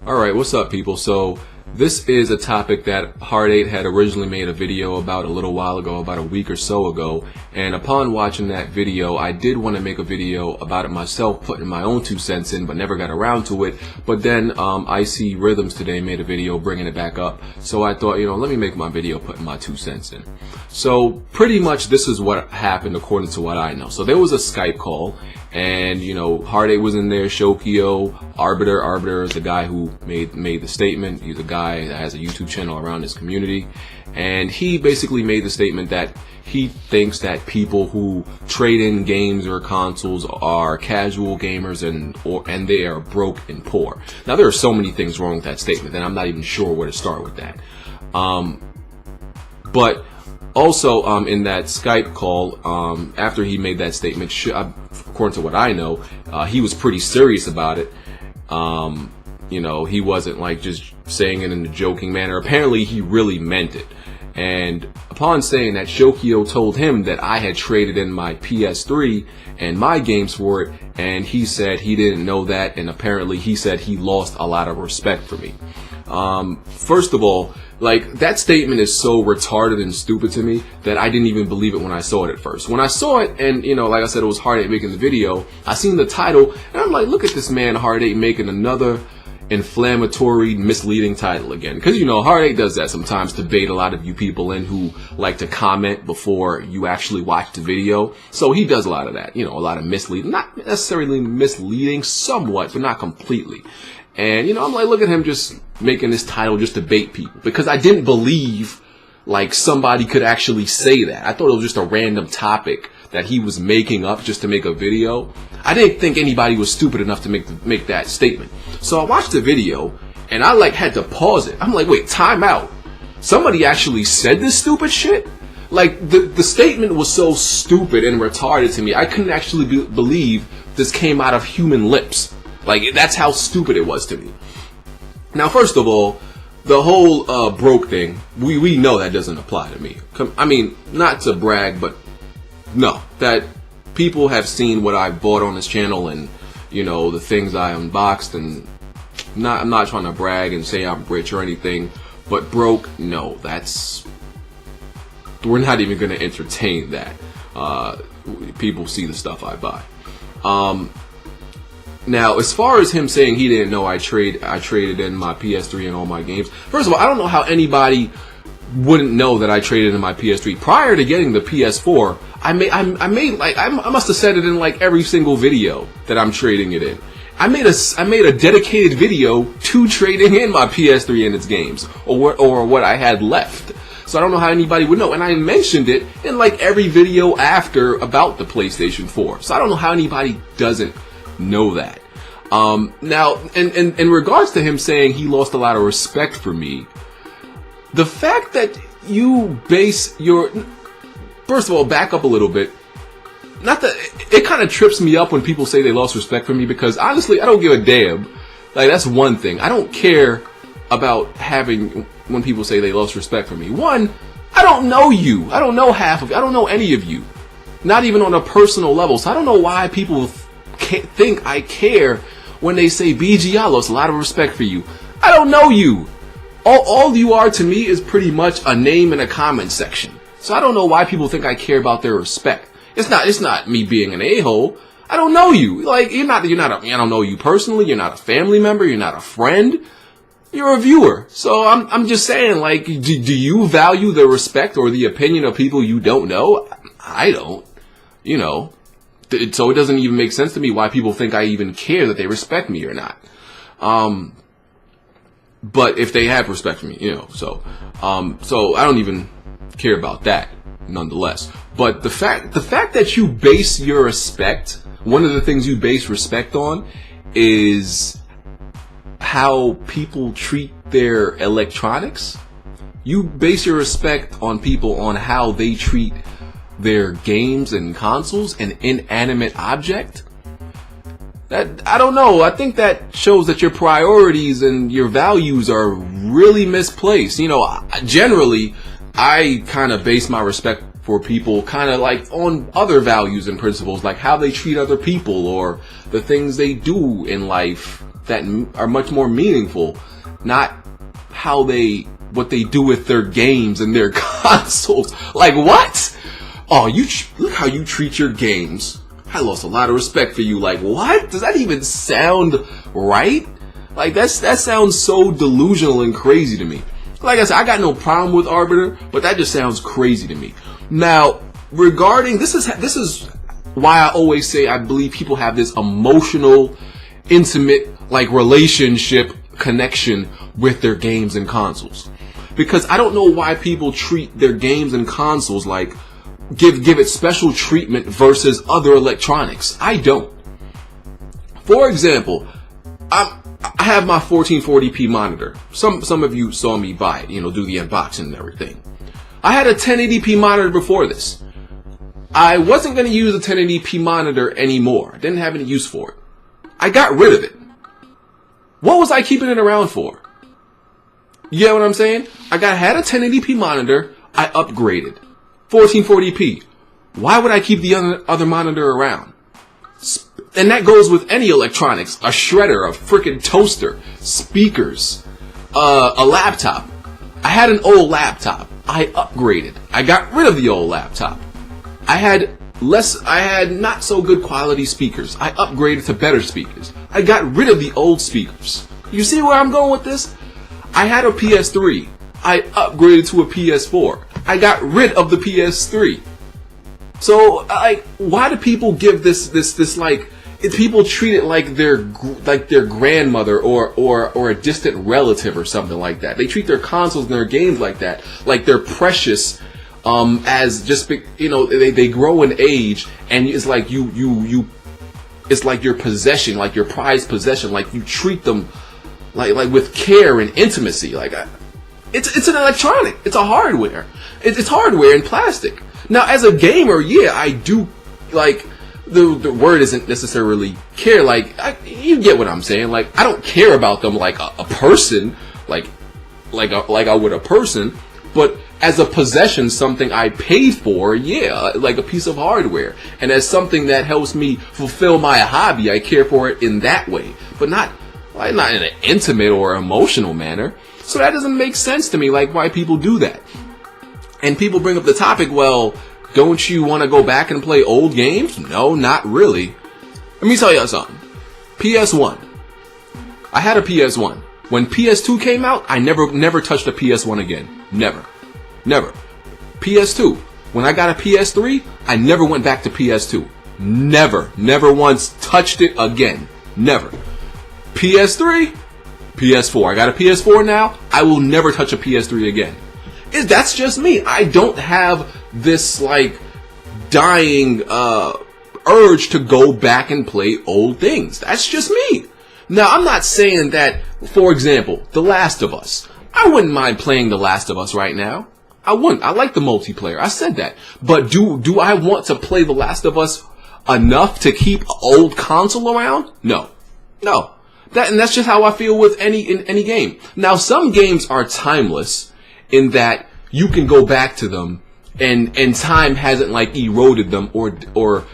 Alright, what's up people? So this is a topic that Hard8 had originally made a video about a little while ago, about a week or so ago, and upon watching that video I did want to make a video about it myself, putting my own 2 cents in, but never got around to it. But then Icy Rhythms today made a video bringing it back up, so I thought, let me make my video putting my 2 cents in. So pretty much this is what happened according to what I know. So there was a Skype call, and Hard8 was in there, Shokio, Arbiter is the guy who made the statement. He's a guy that has a YouTube channel around his community, and he basically made the statement that he thinks that people who trade in games or consoles are casual gamers and they are broke and poor. Now there are so many things wrong with that statement and I'm not even sure where to start with that. But also in that Skype call, after he made that statement, according to what I know, he was pretty serious about it. He wasn't like just saying it in a joking manner. Apparently he really meant it. And upon saying that, Shokio told him that I had traded in my PS3 and my games for it, and he said he didn't know that, and apparently he said he lost a lot of respect for me. First of all, that statement is so retarded and stupid to me that I didn't even believe it when I saw it at first. When I saw it, and like I said, it was Hard8 making the video, I seen the title and I'm like, look at this man Hard8 making another inflammatory, misleading title again. Because Hard8 does that sometimes to bait a lot of you people in who like to comment before you actually watch the video. So he does a lot of that, a lot of misleading, not necessarily misleading, somewhat, but not completely. And I'm like, look at him just making this title just to bait people, because I didn't believe somebody could actually say that. I thought it was just a random topic that he was making up just to make a video. I didn't think anybody was stupid enough to make that statement. So I watched the video and I had to pause it. I'm like, wait, time out. Somebody actually said this stupid shit? The statement was so stupid and retarded to me, I couldn't actually believe this came out of human lips. That's how stupid it was to me. Now, first of all, the whole broke thing, we know that doesn't apply to me. I mean, not to brag, but no, that people have seen what I bought on this channel and, the things I unboxed, and I'm not trying to brag and say I'm rich or anything, but broke, no, we're not even going to entertain that. People see the stuff I buy. Now, as far as him saying he didn't know I traded in my PS3 and all my games, first of all, I don't know how anybody wouldn't know that I traded in my PS3. Prior to getting the PS4, I must have said it in every single video that I'm trading it in. I made a dedicated video to trading in my PS3 and its games, or what I had left. So I don't know how anybody would know, and I mentioned it in every video after about the PlayStation 4. So I don't know how anybody doesn't know that. Now, in regards to him saying he lost a lot of respect for me, the fact that you base your, first of all, back up a little bit. Not that it kind of trips me up when people say they lost respect for me, because honestly, I don't give a damn. That's one thing. I don't care about when people say they lost respect for me. One, I don't know you. I don't know half of you. I don't know any of you. Not even on a personal level. So I don't know why people think I care when they say, BG, I lost a lot of respect for you. I don't know you. All you are to me is pretty much a name in a comment section. So I don't know why people think I care about their respect. It's not me being an a-hole. I don't know you. I don't know you personally. You're not a family member. You're not a friend. You're a viewer. So I'm just saying, do you value the respect or the opinion of people you don't know? I don't. So it doesn't even make sense to me why people think I even care that they respect me or not. But if they have respect for me, so I don't even care about that nonetheless. But the fact that you base your respect, one of the things you base respect on is how people treat their electronics. You base your respect on people on how they treat their games and consoles, an inanimate object. That, I don't know, I think that shows that your priorities and your values are really misplaced. Generally, I kind of base my respect for people kind of on other values and principles, like how they treat other people or the things they do in life that are much more meaningful, not what they do with their games and their consoles. Like, what? Oh, look how you treat your games. I lost a lot of respect for you. Like, what? Does that even sound right? Like, that sounds so delusional and crazy to me. Like I said, I got no problem with Arbiter, but that just sounds crazy to me. Now, regarding this is why I always say I believe people have this emotional, intimate, like, relationship connection with their games and consoles. Because I don't know why people treat their games and consoles like give it special treatment versus other electronics. I don't. For example, I have my 1440p monitor. Some of you saw me buy it, do the unboxing and everything. I had a 1080p monitor before this. I wasn't going to use a 1080p monitor anymore. I didn't have any use for it. I got rid of it. What was I keeping it around for? You get what I'm saying? had a 1080p monitor. I upgraded. 1440p. Why would I keep the other monitor around? And that goes with any electronics. A shredder, a freaking toaster, speakers, a laptop. I had an old laptop. I upgraded. I got rid of the old laptop. I had not so good quality speakers. I upgraded to better speakers. I got rid of the old speakers. You see where I'm going with this? I had a PS3. I upgraded to a PS4. I got rid of the PS3. So, like, why do people give this like? People treat it like their grandmother or a distant relative or something like that. They treat their consoles and their games like that, like they're precious. As just they grow in age, and it's like it's like your possession, like your prized possession. Like you treat them like with care and intimacy. Like it's an electronic. It's a hardware. It's hardware in plastic. Now, as a gamer, yeah, I do like the word isn't necessarily care. Like you get what I'm saying. Like I don't care about them like a person, like I would a person, but as a possession, something I paid for, yeah, like a piece of hardware. And as something that helps me fulfill my hobby, I care for it in that way, but not in an intimate or emotional manner. So that doesn't make sense to me, like why people do that. And people bring up the topic, well, don't you want to go back and play old games? No, not really. Let me tell you something. PS1. I had a PS1. When PS2 came out, I never touched a PS1 again. Never. PS2. When I got a PS3, I never went back to PS2. Never once touched it again. Never. PS3, PS4. I got a PS4 now. I will never touch a PS3 again. That's just me. I don't have this like dying urge to go back and play old things. That's just me. Now, I'm not saying that, for example, The Last of Us. I wouldn't mind playing The Last of Us right now. I wouldn't. I like the multiplayer. I said that. But do I want to play The Last of Us enough to keep an old console around? No. That's just how I feel with any game. Now, some games are timeless in that you can go back to them and time hasn't like eroded them or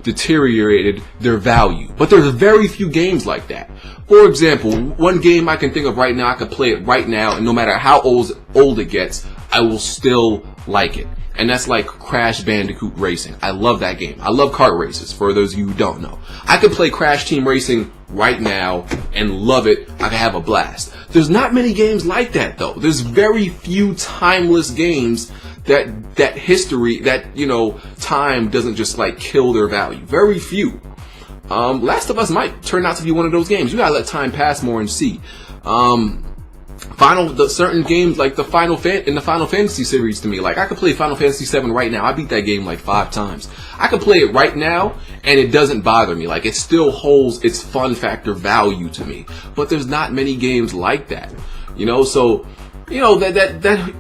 deteriorated their value. But there's very few games like that. For example, one game I can think of right now, I could play it right now, and no matter how old it gets, I will still like it. And that's like Crash Bandicoot Racing. I love that game. I love kart races, for those of you who don't know. I could play Crash Team Racing right now and love it. I could have a blast. There's not many games like that, though. There's very few timeless games that history, time doesn't just like kill their value. Very few. Last of Us might turn out to be one of those games. You gotta let time pass more and see. Certain games like in the Final Fantasy series to me, like I could play Final Fantasy 7 right now. I beat that game like 5 times. I could play it right now and it doesn't bother me. Like it still holds its fun factor value to me. But there's not many games like that. So that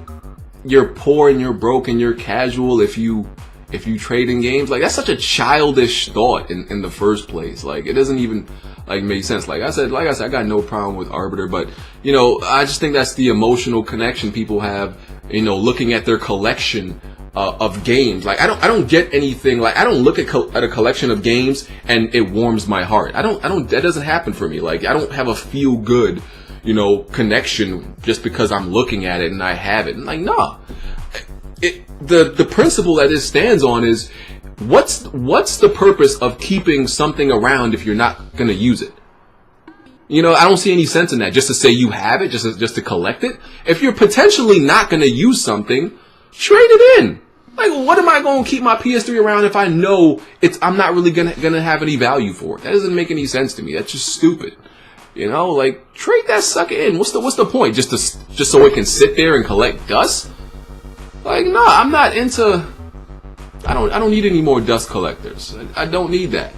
you're poor and you're broke and you're casual if you if you trade in games. Like, that's such a childish thought in the first place. Like, it doesn't even like make sense. Like I said, I got no problem with Arbiter, but you know, I just think that's the emotional connection people have, you know, looking at their collection of games. Like, I don't get anything. Like, I don't look at a collection of games and it warms my heart. That doesn't happen for me. Like, I don't have a feel good, you know, connection just because I'm looking at it and I have it. And like, nah. The principle that this stands on is, what's the purpose of keeping something around if you're not gonna use it? You know, I don't see any sense in that. Just to say you have it, just to collect it. If you're potentially not gonna use something, trade it in. Like, what am I going to keep my PS3 around if I know I'm not really gonna have any value for it? That doesn't make any sense to me. That's just stupid. You know, like, trade that sucker in. What's the point? Just so it can sit there and collect dust? Like, no, I'm not into. I don't need any more dust collectors. I don't need that.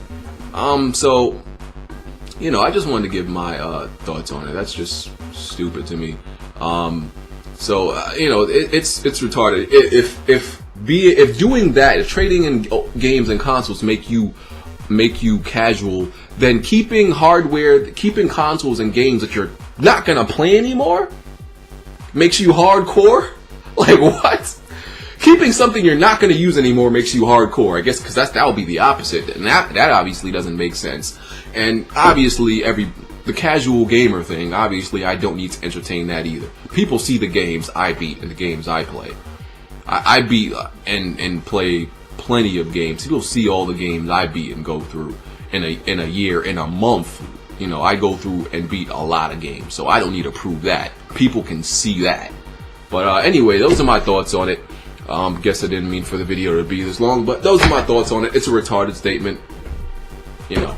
So, you know, I just wanted to give my thoughts on it. That's just stupid to me. So you know, it's retarded. If doing that, if trading in games and consoles make you casual, then keeping consoles and games that you're not gonna play anymore makes you hardcore. Like, what? Keeping something you're not gonna use anymore makes you hardcore, I guess, because that would be the opposite, and that obviously doesn't make sense. And obviously, the casual gamer thing, obviously, I don't need to entertain that either. People see the games I beat and the games I play. I beat and play plenty of games. People see all the games I beat and go through in a year, in a month. You know, I go through and beat a lot of games, so I don't need to prove that. People can see that. But anyway, those are my thoughts on it. Guess I didn't mean for the video to be this long, but those are my thoughts on it. It's a retarded statement. You know.